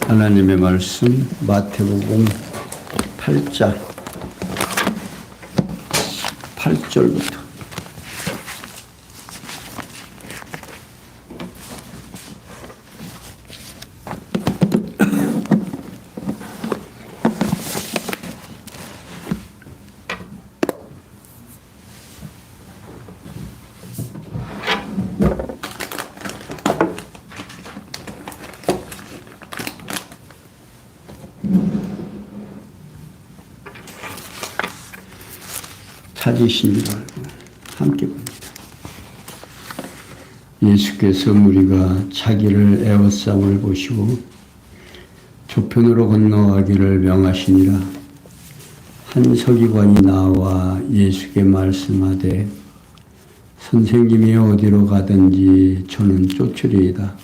하나님의 말씀 마태복음 8장 8절부터 찾으신 줄 알고 함께 봅니다. 예수께서 무리가 자기를 애워싸움을 보시고 조편으로 건너가기를 명하시니라. 한 서기관이 나와 예수께 말씀하되 선생님이 어디로 가든지 저는 쫓으리이다.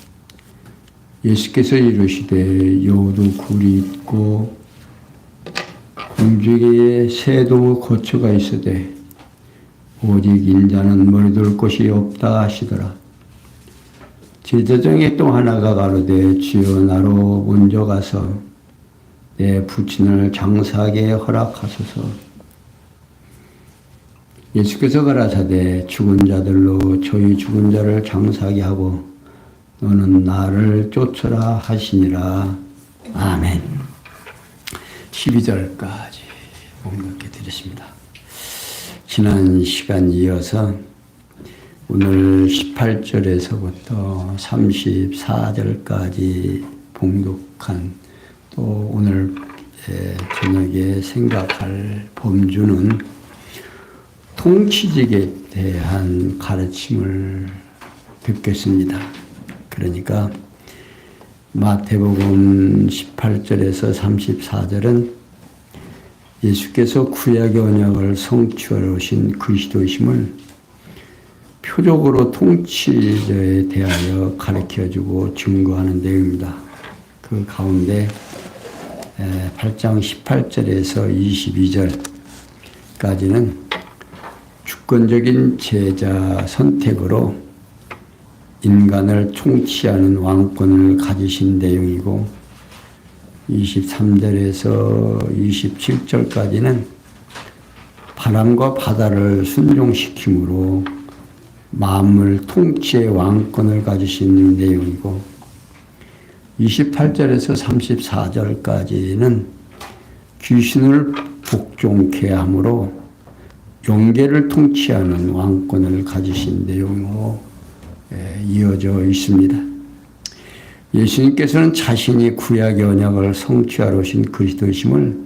예수께서 이르시되 여우도 굴이 있고 공중에 새도 거처가 있으되 오직 인자는 머리둘 곳이 없다 하시더라. 제자 중에 또 하나가 가로되 주여 나로 먼저 가서 내 부친을 장사하게 허락하소서. 예수께서 가라사대 죽은 자들로 저희 죽은 자를 장사하게 하고 너는 나를 쫓으라 하시니라. 아멘. 12절까지 봉독해 드렸습니다. 지난 시간 이어서 오늘 18절에서부터 34절까지 봉독한 또 오늘 저녁에 생각할 범주는 통치직에 대한 가르침을 듣겠습니다. 그러니까 마태복음 18절에서 34절은 예수께서 구약의 언약을 성취하러 오신 그리스도이심을 표적으로 통치자에 대하여 가르쳐주고 증거하는 내용입니다. 그 가운데 8장 18절에서 22절까지는 주권적인 제자 선택으로 인간을 통치하는 왕권을 가지신 내용이고 23절에서 27절까지는 바람과 바다를 순종시킴으로 만물 통치의 왕권을 가지신 내용이고 28절에서 34절까지는 귀신을 복종케 함으로 영계를 통치하는 왕권을 가지신 내용으로 이어져 있습니다. 예수님께서는 자신이 구약의 언약을 성취하러 오신 그리스도이심을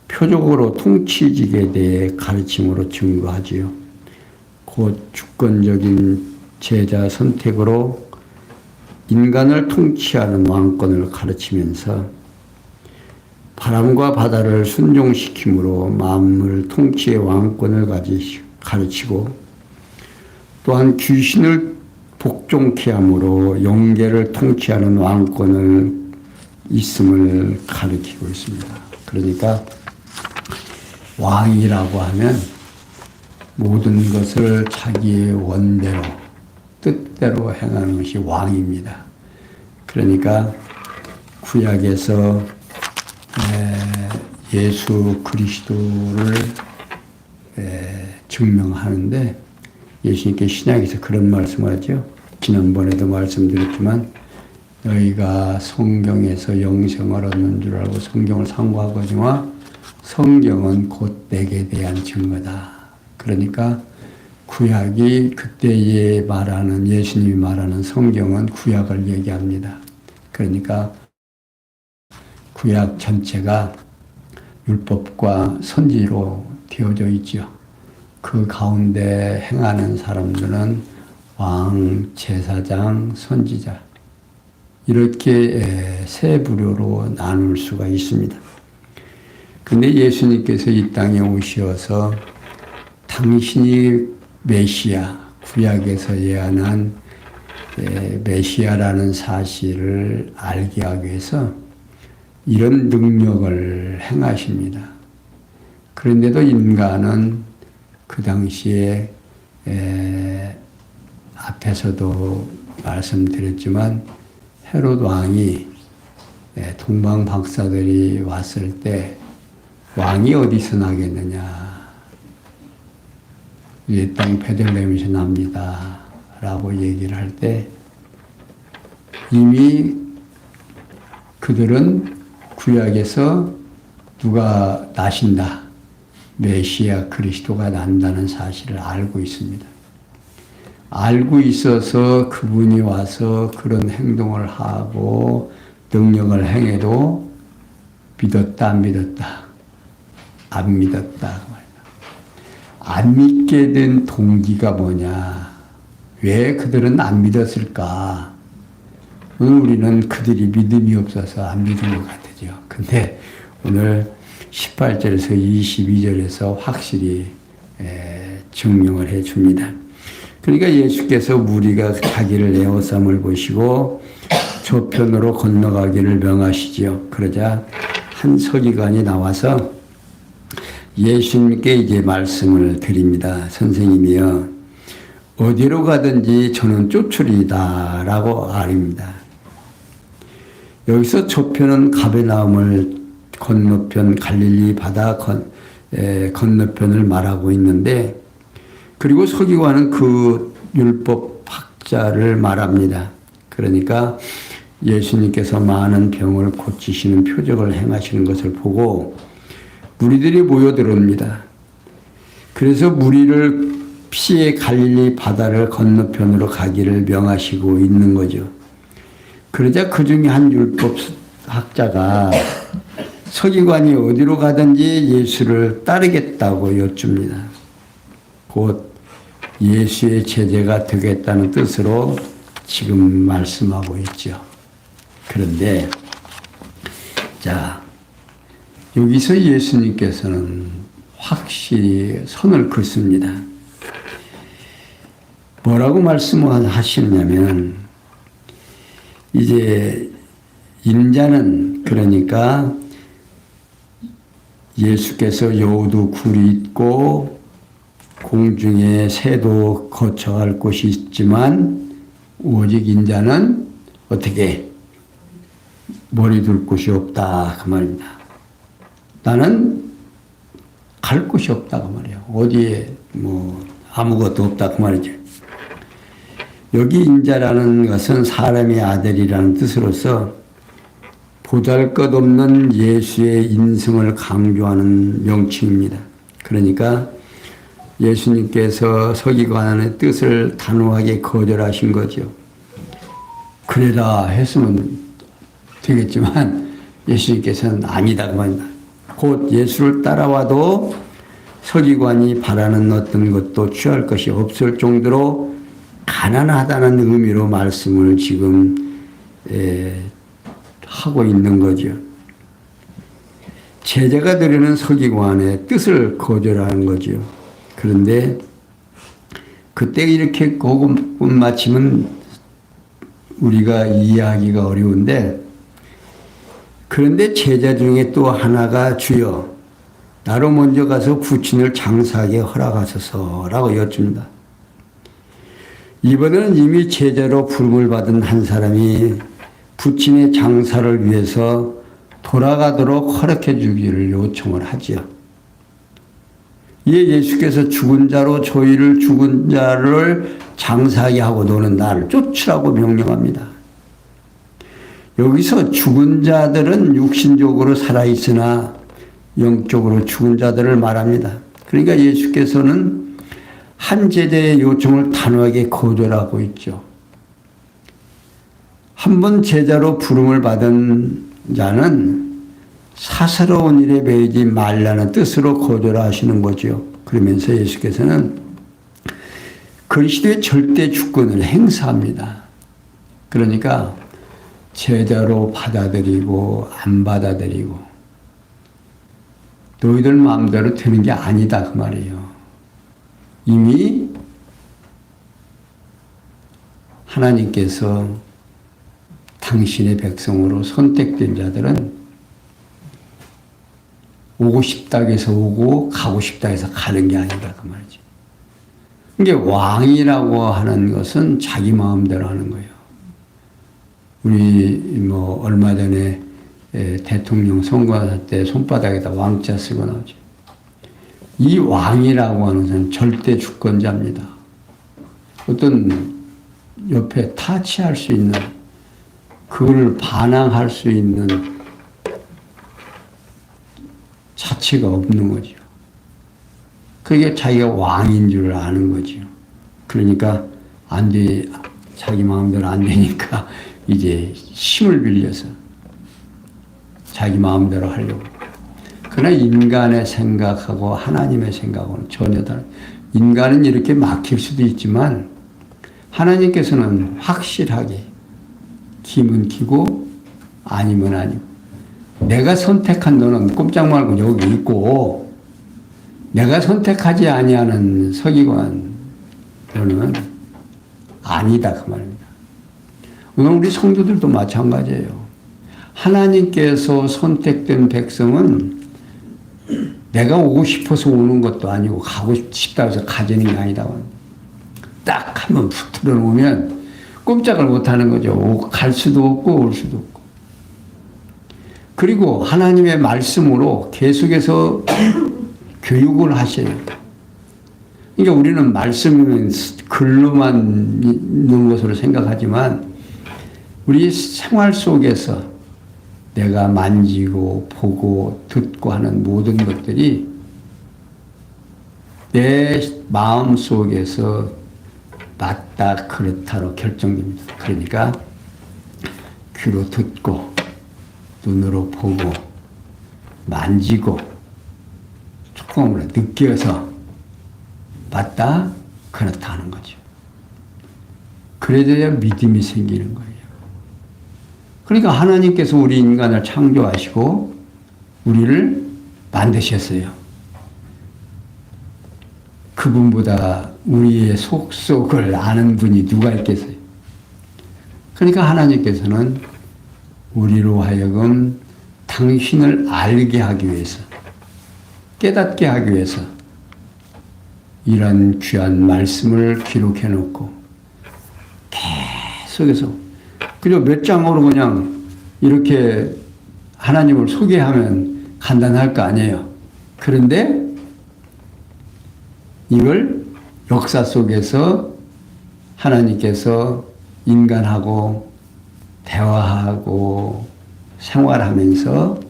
표적으로 통치직에 대해 가르침으로 증거하지요. 곧 주권적인 제자 선택으로 인간을 통치하는 왕권을 가르치면서 바람과 바다를 순종시킴으로 만물 통치의 왕권을 가르치고 또한 귀신을 복종케 함으로 영계를 통치하는 왕권을 있음을 가리키고 있습니다. 그러니까 왕이라고 하면 모든 것을 자기의 원대로 뜻대로 행하는 것이 왕입니다. 그러니까 구약에서 예수 그리스도를 증명하는데 예수님께 신약에서 그런 말씀을 하죠. 지난번에도 말씀드렸지만 너희가 성경에서 영생을 얻는 줄 알고 성경을 상고하거니와 성경은 곧 내게 대한 증거다. 그러니까 구약이 그때에 말하는 예수님이 말하는 성경은 구약을 얘기합니다. 그러니까 구약 전체가 율법과 선지로 되어져 있죠. 그 가운데 행하는 사람들은 왕, 제사장, 선지자 이렇게 세 부류로 나눌 수가 있습니다. 근데 예수님께서 이 땅에 오셔서 당신이 메시아, 구약에서 예언한 메시아라는 사실을 알게 하기 위해서 이런 능력을 행하십니다. 그런데도 인간은 그 당시에 앞에서도 말씀드렸지만 헤롯 왕이 동방 박사들이 왔을 때 왕이 어디서 나겠느냐. 이 땅 베들레헴에서 납니다. 라고 얘기를 할 때 이미 그들은 구약에서 누가 나신다. 메시아 그리스도가 난다는 사실을 알고 있습니다. 알고 있어서 그분이 와서 그런 행동을 하고 능력을 행해도 믿었다, 안 믿었다? 안 믿었다. 안 믿게 된 동기가 뭐냐? 왜 그들은 안 믿었을까? 오늘 우리는 그들이 믿음이 없어서 안 믿은 것 같아요. 근데 오늘 18절에서 22절에서 확실히 증명을 해 줍니다. 그러니까 예수께서 무리가 가기를 에워싸움을 보시고 저편으로 건너가기를 명하시지요. 그러자 한 서기관이 나와서 예수님께 이제 말씀을 드립니다. 선생님이여, 어디로 가든지 저는 쫓으리이다 라고 아립니다. 여기서 저편은 가베나움을 건너편 갈릴리 바다 건너편을 말하고 있는데, 그리고 서기관은 그 율법 학자를 말합니다. 그러니까 예수님께서 많은 병을 고치시는 표적을 행하시는 것을 보고 무리들이 모여들어옵니다. 그래서 무리를 피해 갈릴리 바다를 건너편으로 가기를 명하시고 있는 거죠. 그러자 그 중에 한 율법 학자가 서기관이 어디로 가든지 예수를 따르겠다고 여쭙니다. 곧 예수의 제자가 되겠다는 뜻으로 지금 말씀하고 있죠. 그런데 자, 여기서 예수님께서는 확실히 선을 긋습니다. 뭐라고 말씀하시느냐면, 이제 인자는, 그러니까 예수께서 여우도 굴이 있고 공중에 새도 거쳐갈 곳이 있지만 오직 인자는 어떻게 머리 둘 곳이 없다 그 말입니다. 나는 갈 곳이 없다 그 말이에요. 어디에 뭐 아무것도 없다 그 말이죠. 여기 인자라는 것은 사람의 아들이라는 뜻으로서 보잘것없는 예수의 인성을 강조하는 명칭입니다. 그러니까 예수님께서 서기관의 뜻을 단호하게 거절하신 거죠. 그래라 했으면 되겠지만 예수님께서는 아니다 그 말입니다. 곧 예수를 따라와도 서기관이 바라는 어떤 것도 취할 것이 없을 정도로 가난하다는 의미로 말씀을 지금 하고 있는 거죠. 제자가 되려는 서기관의 뜻을 거절하는 거죠. 그런데 그때 이렇게 고급 맞추면 우리가 이해하기가 어려운데, 그런데 제자 중에 또 하나가 주여 나로 먼저 가서 부친을 장사하게 허락하소서라고 여쭙니다. 이번에는 이미 제자로 부름을 받은 한 사람이 부친의 장사를 위해서 돌아가도록 허락해 주기를 요청을 하지요. 이에 예수께서 죽은 자로 저희를 죽은 자를 장사하게 하고 노는 나를 쫓으라고 명령합니다. 여기서 죽은 자들은 육신적으로 살아있으나 영적으로 죽은 자들을 말합니다. 그러니까 예수께서는 한 제자의 요청을 단호하게 거절하고 있죠. 한번 제자로 부름을 받은 자는 사사로운 일에 매이지 말라는 뜻으로 거절하시는 거죠. 그러면서 예수께서는 그리스도의 절대 주권을 행사합니다. 그러니까 제자로 받아들이고 안 받아들이고 너희들 마음대로 되는 게 아니다 그 말이에요. 이미 하나님께서 당신의 백성으로 선택된 자들은 오고 싶다 해서 오고 가고 싶다 해서 가는 게 아니다 그 말이지. 이게 왕이라고 하는 것은 자기 마음대로 하는 거예요. 우리 뭐 얼마 전에 대통령 선거할 때 손바닥에다 왕자 쓰고 나오죠. 이 왕이라고 하는 것은 절대 주권자입니다. 어떤 옆에 타치할 수 있는, 그걸 반항할 수 있는 자체가 없는 거죠. 그게 자기가 왕인 줄 아는 거죠. 그러니까 안 돼, 자기 마음대로 안 되니까 이제 힘을 빌려서 자기 마음대로 하려고. 그러나 인간의 생각하고 하나님의 생각하고는 전혀 다른. 인간은 이렇게 막힐 수도 있지만 하나님께서는 확실하게 기면 기고 아니면 아니고, 내가 선택한 너는 꼼짝 말고 여기 있고 내가 선택하지 아니하는 서기관 너는 아니다 그 말입니다. 오늘 우리 성도들도 마찬가지예요. 하나님께서 선택된 백성은 내가 오고 싶어서 오는 것도 아니고 가고 싶다고 해서 가지는 게 아니다. 딱 한번 붙들어 놓으면 꼼짝을 못하는 거죠. 갈 수도 없고 올 수도 없고. 그리고 하나님의 말씀으로 계속해서 교육을 하셔요. 그러니까 우리는 말씀이면 글로만 있는 것으로 생각하지만 우리 생활 속에서 내가 만지고 보고 듣고 하는 모든 것들이 내 마음 속에서 맞다 그렇다로 결정됩니다. 그러니까 귀로 듣고 눈으로 보고 만지고 조금으로 느껴서 맞다 그렇다 하는 거죠. 그래야 믿음이 생기는 거예요. 그러니까 하나님께서 우리 인간을 창조하시고 우리를 만드셨어요. 그분보다 우리의 속속을 아는 분이 누가 있겠어요? 그러니까 하나님께서는 우리로 하여금 당신을 알게 하기 위해서, 깨닫게 하기 위해서 이런 귀한 말씀을 기록해 놓고 계속해서 그저 몇 장으로 그냥 이렇게 하나님을 소개하면 간단할 거 아니에요. 그런데 이걸 역사 속에서 하나님께서 인간하고 대화하고 생활하면서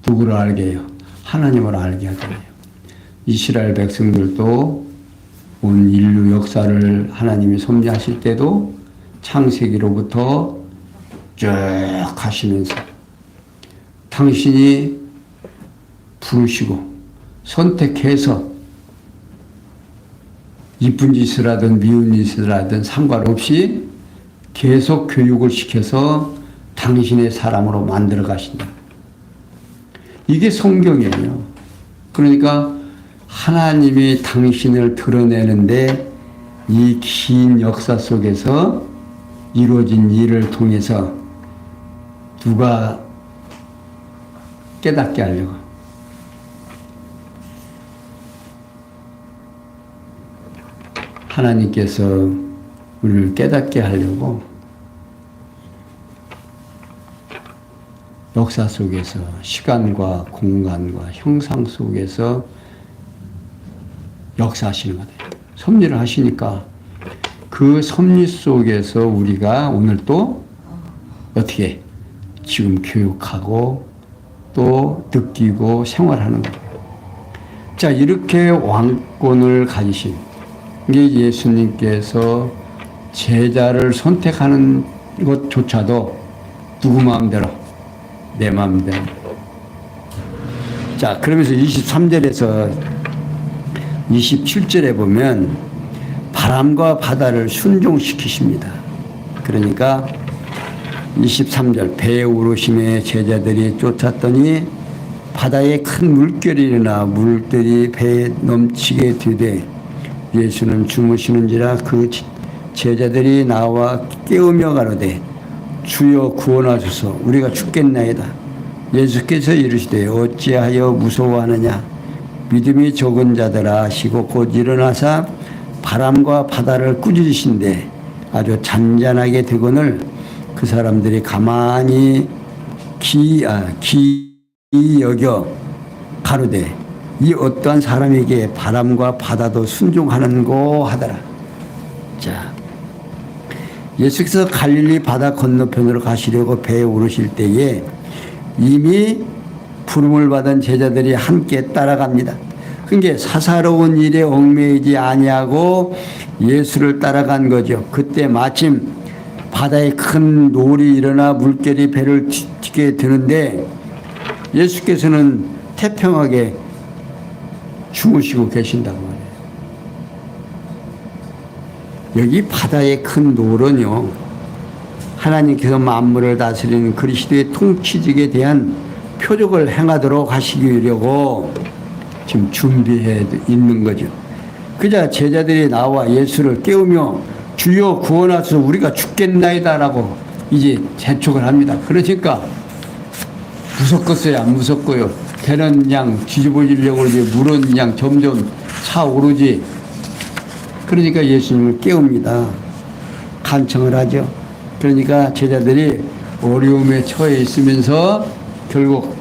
누구를 알게 해요? 하나님을 알게 하잖아요. 이스라엘 백성들도 온 인류 역사를 하나님이 섭리하실 때도 창세기로부터 쭉 하시면서 당신이 부르시고 선택해서 이쁜 짓을 하든 미운 짓을 하든 상관없이 계속 교육을 시켜서 당신의 사람으로 만들어 가신다. 이게 성경이에요. 그러니까 하나님이 당신을 드러내는데 이 긴 역사 속에서 이루어진 일을 통해서 누가 깨닫게 하려고. 하나님께서 우리를 깨닫게 하려고 역사 속에서 시간과 공간과 형상 속에서 역사하시는 거예요. 섭리를 하시니까 그 섭리 속에서 우리가 오늘 또 어떻게 지금 교육하고 또 느끼고 생활하는 거예요. 자, 이렇게 왕권을 가지신 게 예수님께서 제자를 선택하는 것조차도 누구 마음대로? 내 마음대로. 자, 그러면서 23절에서 27절에 보면 바람과 바다를 순종시키십니다. 그러니까 23절 배에 오르심에 제자들이 쫓았더니 바다에 큰 물결이 일어나 물들이 배에 넘치게 되되 예수는 주무시는지라 그 제자들이 나와 깨우며 가로되 주여 구원하소서 우리가 죽겠나이다. 예수께서 이르시되 어찌하여 무서워하느냐 믿음이 적은 자들아 하시고 곧 일어나사 바람과 바다를 꾸짖으신데 아주 잔잔하게 되거늘 그 사람들이 가만히 기 여겨 가로되 이 어떠한 사람에게 바람과 바다도 순종하는고 하더라. 자, 예수께서 갈릴리 바다 건너편으로 가시려고 배에 오르실 때에 이미 부름을 받은 제자들이 함께 따라갑니다. 그게 사사로운 일에 얽매이지 아니하고 예수를 따라간 거죠. 그때 마침 바다에 큰 노을이 일어나 물결이 배를 뒤게 드는데 예수께서는 태평하게 주무시고 계신다고 말해요. 여기 바다의 큰 노을은요, 하나님께서 만물을 다스리는 그리스도의 통치직에 대한 표적을 행하도록 하시려고 지금 준비해 있는 거죠. 그자 제자들이 나와 예수를 깨우며 주여 구원하소서 우리가 죽겠나이다라고 이제 재촉을 합니다. 그러니까 무섭겠어요? 안 무섭고요? 배는 그냥 뒤집어지려고 그러지 물은 그냥 점점 차오르지. 그러니까 예수님을 깨웁니다. 간청을 하죠. 그러니까 제자들이 어려움에 처해 있으면서 결국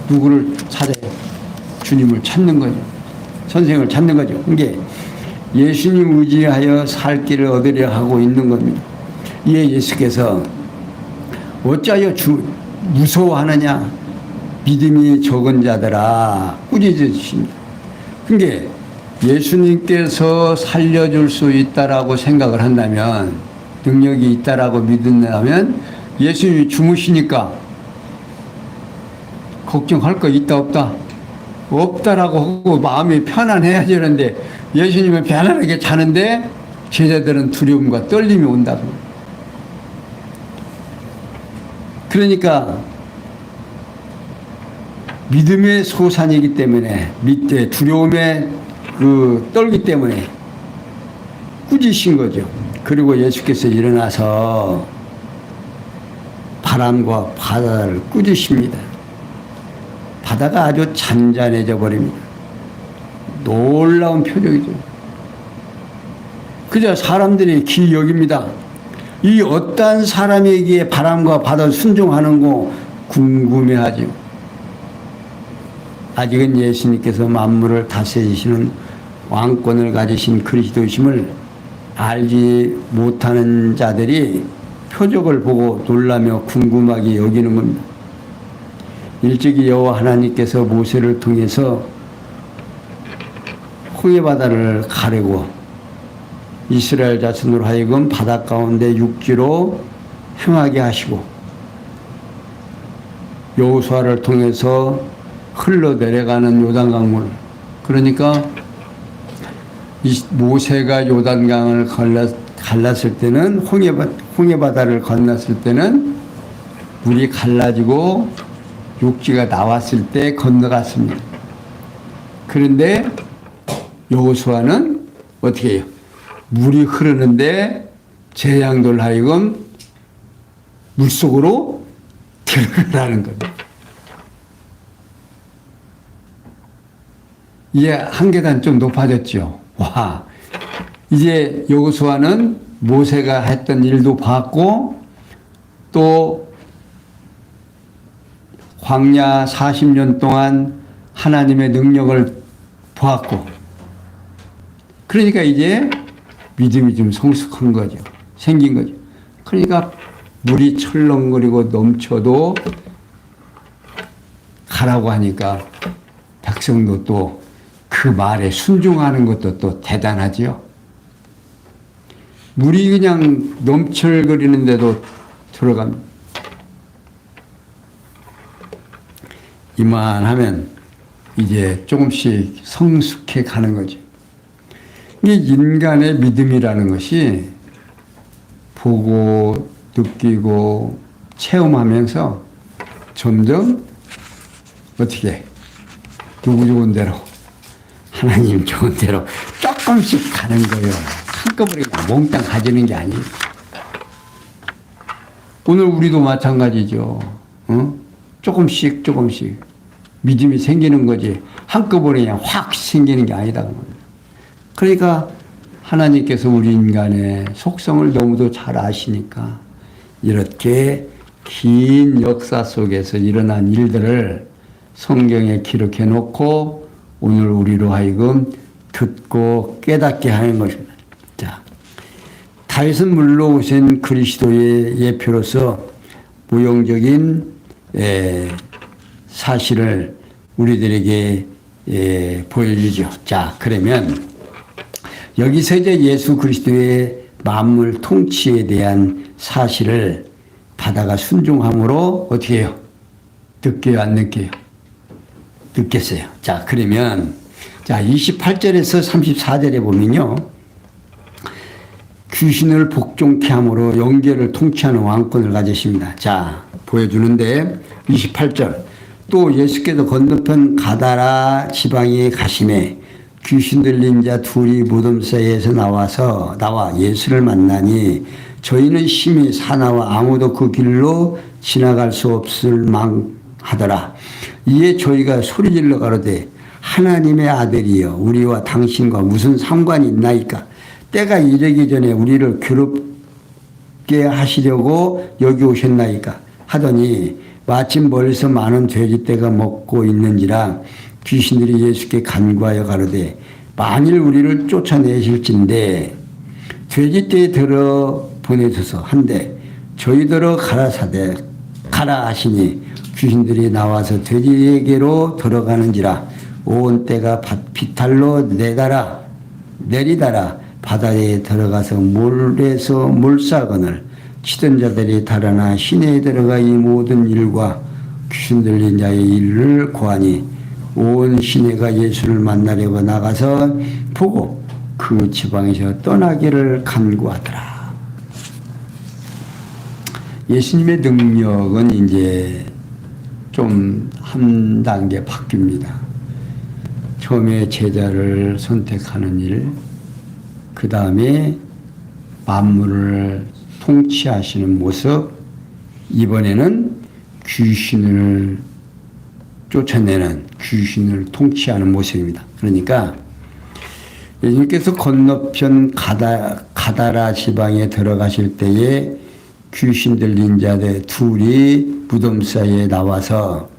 누구를 찾아요? 주님을 찾는 거죠. 선생을 찾는 거죠. 이게 예수님 의지하여 살 길을 얻으려 하고 있는 겁니다. 이에 예수께서 어찌하여 무서워하느냐? 믿음이 적은 자들아 꾸짖으십니다. 그게 예수님께서 살려줄 수 있다라고 생각을 한다면, 능력이 있다라고 믿는다면 예수님이 주무시니까 걱정할 거 있다 없다? 없다라고 하고 마음이 편안해야 되는데 예수님은 편안하게 자는데 제자들은 두려움과 떨림이 온다고. 그러니까 믿음의 소산이기 때문에 밑에 두려움에 떨기 때문에 꾸짖으신 거죠. 그리고 예수께서 일어나서 바람과 바다를 꾸짖습니다. 바다가 아주 잔잔해져 버립니다. 놀라운 표적이죠. 그저 사람들이 귀히 여깁니다. 이 어떠한 사람에게 바람과 바다를 순종하는 거 궁금해하죠. 아직은 예수님께서 만물을 다스리시는 왕권을 가지신 그리스도이심을 알지 못하는 자들이 표적을 보고 놀라며 궁금하게 여기는 겁니다. 일찍이 여호와 하나님께서 모세를 통해서 홍해 바다를 가르고 이스라엘 자손으로 하여금 바다 가운데 육지로 행하게 하시고 여호수아를 통해서 흘러내려가는 요단강물, 그러니까 모세가 요단강을 갈랐을 때는 홍해 바다를 건넜을 때는 물이 갈라지고 육지가 나왔을 때 건너갔습니다. 그런데 여호수아는 어떻게 해요? 물이 흐르는데 제양들 하여금 물속으로 들어가라는 겁니다. 이제 한 계단 좀 높아졌죠. 와, 이제 여호수아는 모세가 했던 일도 봤고 또 광야 40년 동안 하나님의 능력을 보았고, 그러니까 이제 믿음이 좀 성숙한 거죠. 생긴 거죠. 그러니까 물이 철렁거리고 넘쳐도 가라고 하니까 백성도 또 그 말에 순종하는 것도 또 대단하지요. 물이 그냥 넘철거리는데도 들어갑니다. 이만하면 이제 조금씩 성숙해 가는 거죠. 이 인간의 믿음이라는 것이 보고 느끼고 체험하면서 점점 어떻게 누구 좋은 대로 하나님 좋은 대로 조금씩 가는 거예요. 한꺼번에 몽땅 가지는 게 아니에요. 오늘 우리도 마찬가지죠. 조금씩 믿음이 생기는 거지 한꺼번에 그냥 확 생기는 게 아니다. 그러니까 하나님께서 우리 인간의 속성을 너무도 잘 아시니까 이렇게 긴 역사 속에서 일어난 일들을 성경에 기록해 놓고 오늘 우리로 하여금 듣고 깨닫게 하는 것입니다. 자, 다윗은 물러오신 그리스도의 예표로서 무용적인 사실을 우리들에게 보여주죠. 자, 그러면 여기서 이제 예수 그리스도의 만물 통치에 대한 사실을 받아가 순종함으로 어떻게 해요? 듣게요, 안 듣게요? 듣겠어요. 자, 그러면 자, 28절에서 34절에 보면요. 귀신을 복종케 함으로 영계를 통치하는 왕권을 가지십니다. 자, 보여주는데 28절. 또 예수께서 건너편 가다라 지방에 가시매 귀신 들린 자 둘이 무덤 사이에서 나와 예수를 만나니 저희는 심히 사나워 아무도 그 길로 지나갈 수 없을 망하더라. 이에 저희가 소리질러 가로되 하나님의 아들이여 우리와 당신과 무슨 상관이 있나이까. 때가 이르기 전에 우리를 괴롭게 하시려고 여기 오셨나이까 하더니 마침 멀리서 많은 돼지떼가 먹고 있는지라 귀신들이 예수께 간구하여 가로되 만일 우리를 쫓아내실진데 돼지떼에 들어 보내소서 한데 저희더러 가라 하시니 귀신들이 나와서 돼지에게로 들어가는지라 온 떼가 비탈로 내리다라 바다에 들어가서 물에서 물사건을 치던 자들이 달아나 시내에 들어가 이 모든 일과 귀신 들린 자의 일을 고하니 온 시내가 예수를 만나려고 나가서 보고 그 지방에서 떠나기를 간구하더라. 예수님의 능력은 이제 좀 한 단계 바뀝니다. 처음에 제자를 선택하는 일, 그 다음에 만물을 통치하시는 모습, 이번에는 귀신을 쫓아내는, 귀신을 통치하는 모습입니다. 그러니까 예수님께서 건너편 가다라 지방에 들어가실 때에 귀신 들린 자들 둘이 무덤 사이에 나와서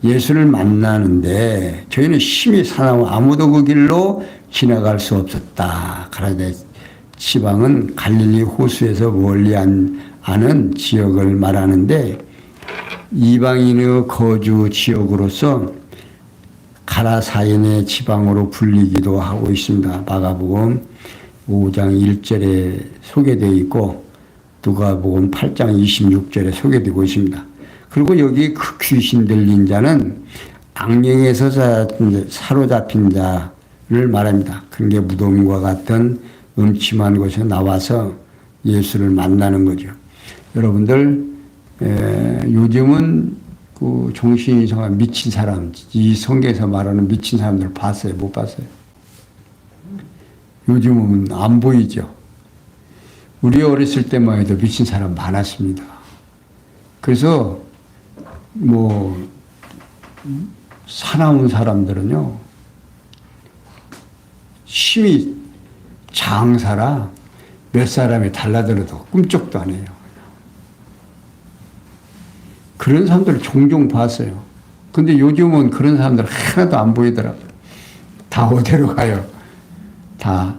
예수를 만나는데 저희는 심히 사나워 아무도 그 길로 지나갈 수 없었다. 가라데 지방은 갈릴리 호수에서 멀리 아는 지역을 말하는데 이방인의 거주 지역으로서 가라사인의 지방으로 불리기도 하고 있습니다. 마가복음 5장 1절에 소개되어 있고 누가복음 8장 26절에 소개되고 있습니다. 그리고 여기 그 귀신 들린 자는 악령에서 사로잡힌 자를 말합니다. 그런 게 무덤과 같은 음침한 곳에 나와서 예수를 만나는 거죠. 여러분들 요즘은 그 정신이 이상한 미친 사람, 이 성경에서 말하는 미친 사람들 봤어요? 못 봤어요? 요즘은 안 보이죠. 우리 어렸을 때만 해도 미친 사람 많았습니다. 그래서 사나운 사람들은요, 심히 장사라 몇 사람이 달라들어도 꿈쩍도 안 해요. 그런 사람들을 종종 봤어요. 근데 요즘은 그런 사람들 하나도 안 보이더라고요. 다 어디로 가요? 다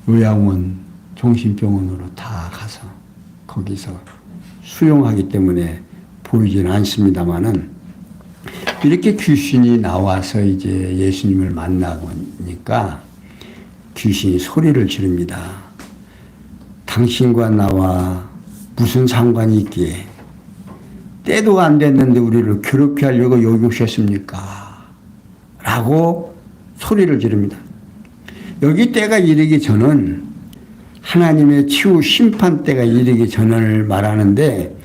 요양원, 정신병원으로 다 가서 거기서 수용하기 때문에 보이지는 않습니다만은 이렇게 귀신이 나와서 이제 예수님을 만나보니까 귀신이 소리를 지릅니다. 당신과 나와 무슨 상관이 있기에 때도 안 됐는데 우리를 괴롭게 하려고 여기 오셨습니까? 라고 소리를 지릅니다. 여기 때가 이르기 전은 하나님의 치유 심판 때가 이르기 전을 말하는데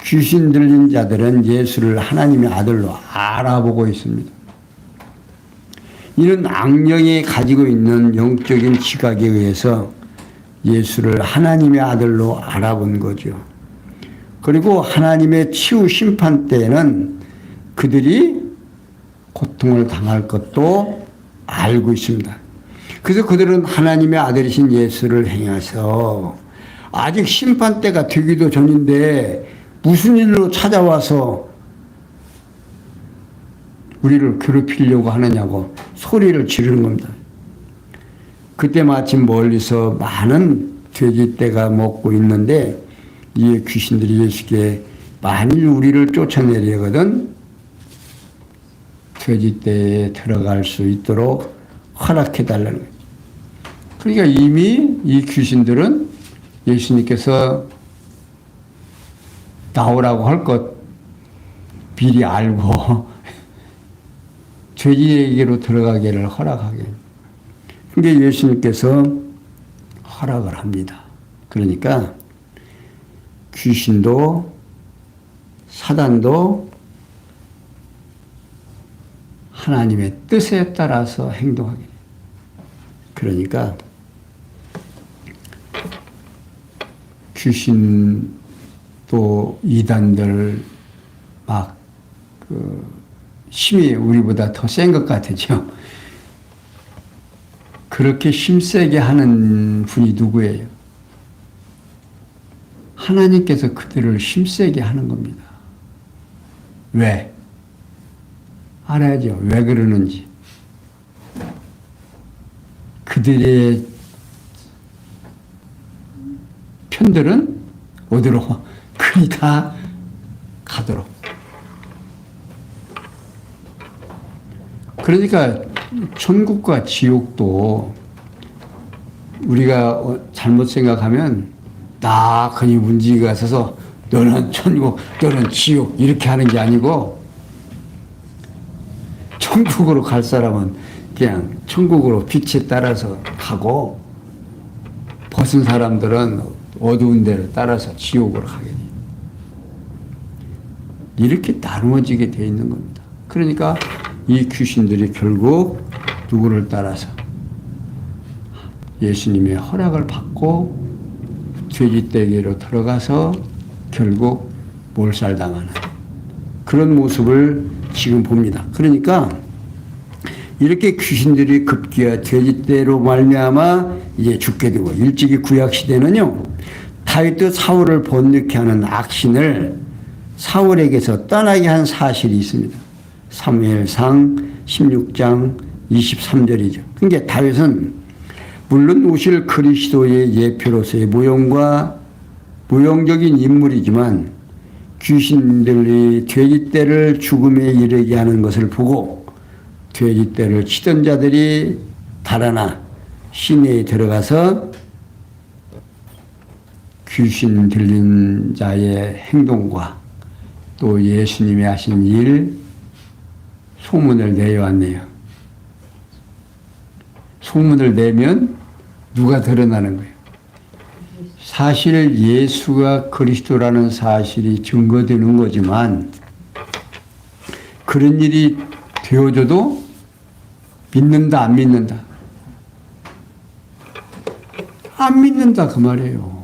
귀신 들린 자들은 예수를 하나님의 아들로 알아보고 있습니다. 이는 악령이 가지고 있는 영적인 지각에 의해서 예수를 하나님의 아들로 알아본 거죠. 그리고 하나님의 치유 심판 때에는 그들이 고통을 당할 것도 알고 있습니다. 그래서 그들은 하나님의 아들이신 예수를 행해서 아직 심판 때가 되기도 전인데 무슨 일로 찾아와서 우리를 괴롭히려고 하느냐고 소리를 지르는 겁니다. 그때 마침 멀리서 많은 돼지떼가 먹고 있는데 이 귀신들이 예수께 만일 우리를 쫓아내려거든 돼지떼에 들어갈 수 있도록 허락해달라는 거예요. 그러니까 이미 이 귀신들은 예수님께서 나오라고 할 것 미리 알고 돼지에게로 들어가기를 허락하게. 그게 예수님께서 허락을 합니다. 그러니까 귀신도 사단도 하나님의 뜻에 따라서 행동하게 돼요. 그러니까 귀신 또 이단들 막 힘이 우리보다 더 센 것 같았죠. 그렇게 힘세게 하는 분이 누구예요? 하나님께서 그들을 힘세게 하는 겁니다. 왜? 알아야죠. 왜 그러는지. 그들의 편들은 어디로? 그리 다 가도록. 그러니까 천국과 지옥도 우리가 잘못 생각하면 나 그니 문제가 있어서 너는 천국, 너는 지옥 이렇게 하는 게 아니고 천국으로 갈 사람은 그냥 천국으로 빛에 따라서 가고 벗은 사람들은 어두운 데를 따라서 지옥으로 가게 돼요. 이렇게 나누어지게 돼 있는 겁니다. 그러니까 이 귀신들이 결국 누구를 따라서 예수님의 허락을 받고 돼지떼기로 들어가서 결국 몰살당하는 그런 모습을 지금 봅니다. 그러니까 이렇게 귀신들이 급기야 돼지떼로 말미암아 이제 죽게 되고 일찍이 구약 시대는요 다윗도 사울을 번뇌케 하는 악신을 사울에게서 떠나게 한 사실이 있습니다. 사무엘상 16장 23절이죠. 그러니까 다윗은 물론 오실 그리스도의 예표로서의 모형적인 인물이지만 귀신들이 돼지떼를 죽음에 이르게 하는 것을 보고 돼지떼를 치던 자들이 달아나 시내에 들어가서 귀신 들린 자의 행동과 또 예수님이 하신 일 소문을 내어왔네요. 소문을 내면 누가 드러나는 거예요? 사실 예수가 그리스도라는 사실이 증거되는 거지만 그런 일이 되어져도 믿는다 안 믿는다? 안 믿는다 그 말이에요.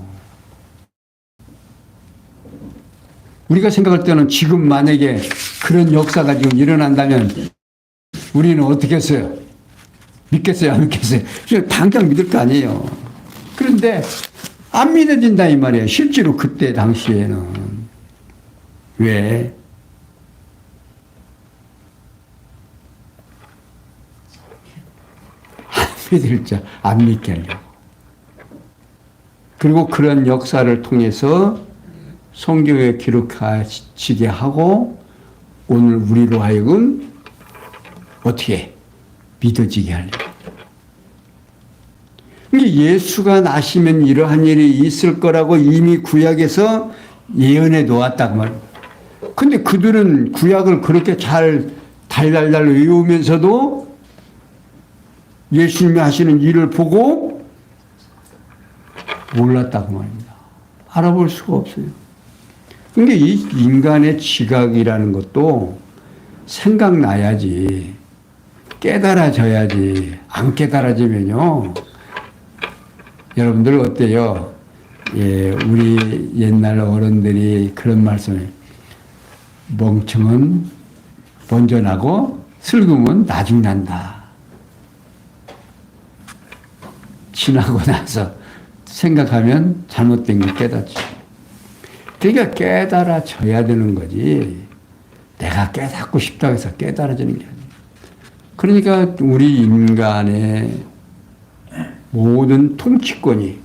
우리가 생각할 때는 지금 만약에 그런 역사가 지금 일어난다면 우리는 어떻게 했어요? 믿겠어요? 안 믿겠어요? 당장 믿을 거 아니에요. 그런데 안 믿어진다 이 말이에요. 실제로 그때 당시에는. 왜? 안 믿을 자, 안 믿게 하려고. 그리고 그런 역사를 통해서 성경에 기록하시게 하고 오늘 우리로 하여금 어떻게 믿어지게 하려고. 예수가 나시면 이러한 일이 있을 거라고 이미 구약에서 예언해 놓았다고 말입니다. 근데 그들은 구약을 그렇게 잘 달달달 외우면서도 예수님이 하시는 일을 보고 몰랐다고 말입니다. 알아볼 수가 없어요. 근데 이 인간의 지각이라는 것도 생각나야지, 깨달아져야지, 안 깨달아지면요. 여러분들 어때요? 예, 우리 옛날 어른들이 그런 말씀을 멍청은 먼저 나고 슬금은 나중 난다. 지나고 나서 생각하면 잘못된 걸 깨닫죠. 그러니까 깨달아져야 되는 거지. 내가 깨닫고 싶다고 해서 깨달아지는 게 아니에요. 그러니까 우리 인간의 모든 통치권이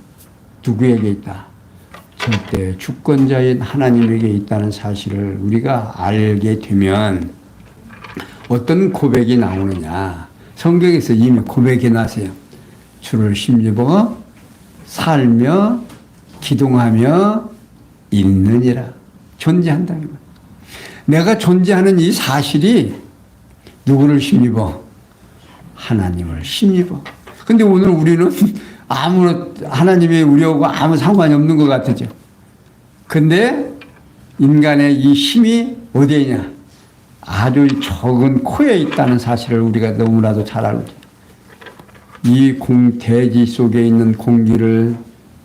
누구에게 있다? 절대 주권자인 하나님에게 있다는 사실을 우리가 알게 되면 어떤 고백이 나오느냐. 성경에서 이미 고백해 놨어요. 주를 힘입어 살며 기동하며 있느니라. 존재한다는 거예요. 내가 존재하는 이 사실이 누구를 힘입어? 하나님을 힘입어. 근데 오늘 우리는 하나님이 우리하고 아무 상관이 없는 것 같으죠. 근데 인간의 이 힘이 어디에 있냐? 아주 적은 코에 있다는 사실을 우리가 너무나도 잘 알고 있죠. 이 대지 속에 있는 공기를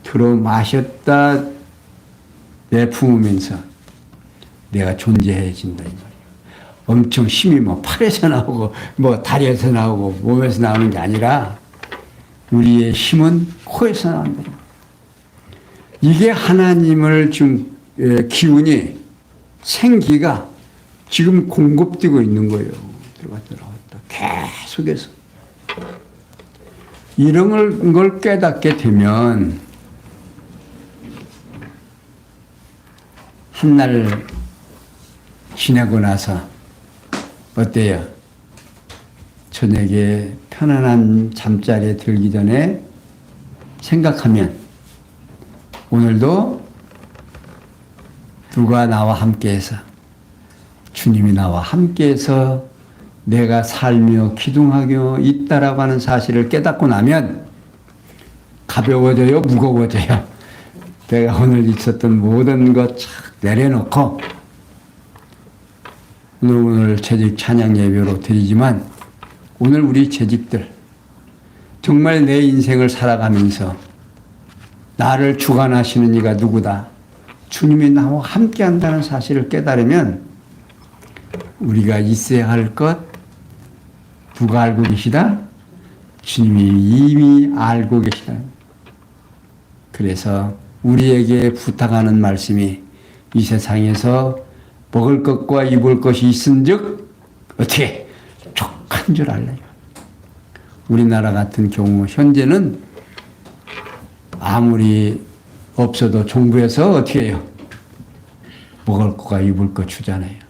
들어 마셨다 내뿜으면서 내가 존재해진다 이 말이에요. 엄청 힘이 뭐 팔에서 나오고 뭐 다리에서 나오고 몸에서 나오는 게 아니라 우리의 힘은 코에서 나온다. 이게 하나님을 지금 기운이 생기가 지금 공급되고 있는 거예요. 들어갔다 나왔다 계속해서. 이런 걸 깨닫게 되면 한 날 지내고 나서 어때요? 저녁에 편안한 잠자리에 들기 전에 생각하면 오늘도 누가 나와 함께해서 주님이 나와 함께해서 내가 살며 기둥하며 있다라고 하는 사실을 깨닫고 나면 가벼워져요? 무거워져요? 내가 오늘 있었던 모든 것 착 내려놓고 오늘 재직 찬양 예배로 드리지만 오늘 우리 재직들 정말 내 인생을 살아가면서 나를 주관하시는 이가 누구다? 주님이 나와 함께 한다는 사실을 깨달으면 우리가 있어야 할 것 누가 알고 계시다? 주님이 이미 알고 계시다. 그래서 우리에게 부탁하는 말씀이 이 세상에서 먹을 것과 입을 것이 있은즉 어떻게 족한 줄 알래요. 우리나라 같은 경우 현재는 아무리 없어도 정부에서 어떻게 해요? 먹을 것과 입을 것 주잖아요.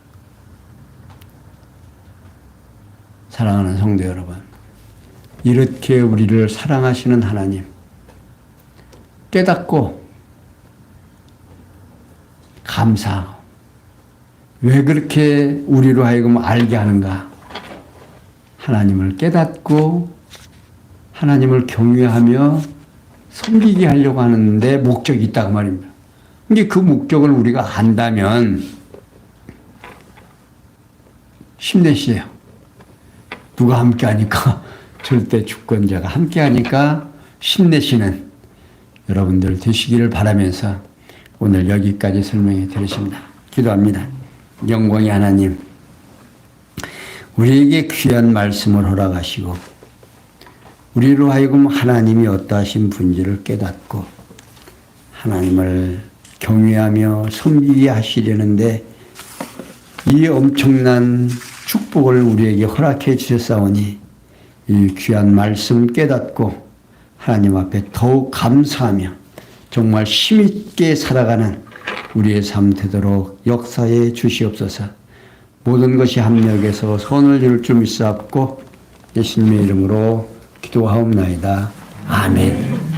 사랑하는 성도 여러분, 이렇게 우리를 사랑하시는 하나님 깨닫고 감사하고 왜 그렇게 우리로 하여금 알게 하는가? 하나님을 깨닫고 하나님을 경외하며 섬기게 하려고 하는데 목적이 있다고 말입니다. 근데 그 목적을 우리가 안다면 힘내시에요. 누가 함께 하니까 절대 주권자가 함께 하니까 힘내시는 여러분들 되시기를 바라면서 오늘 여기까지 설명해 드렸습니다. 기도합니다. 영광의 하나님, 우리에게 귀한 말씀을 허락하시고 우리로 하여금 하나님이 어떠하신 분지를 깨닫고 하나님을 경외하며 섬기게 하시려는데 이 엄청난 축복을 우리에게 허락해 주셨사오니 이 귀한 말씀 깨닫고 하나님 앞에 더욱 감사하며 정말 힘있게 살아가는 우리의 삶 되도록 역사해 주시옵소서. 모든 것이 합력해서 선을 이룰 줄 믿사옵고 예수님의 이름으로 기도하옵나이다. 아멘.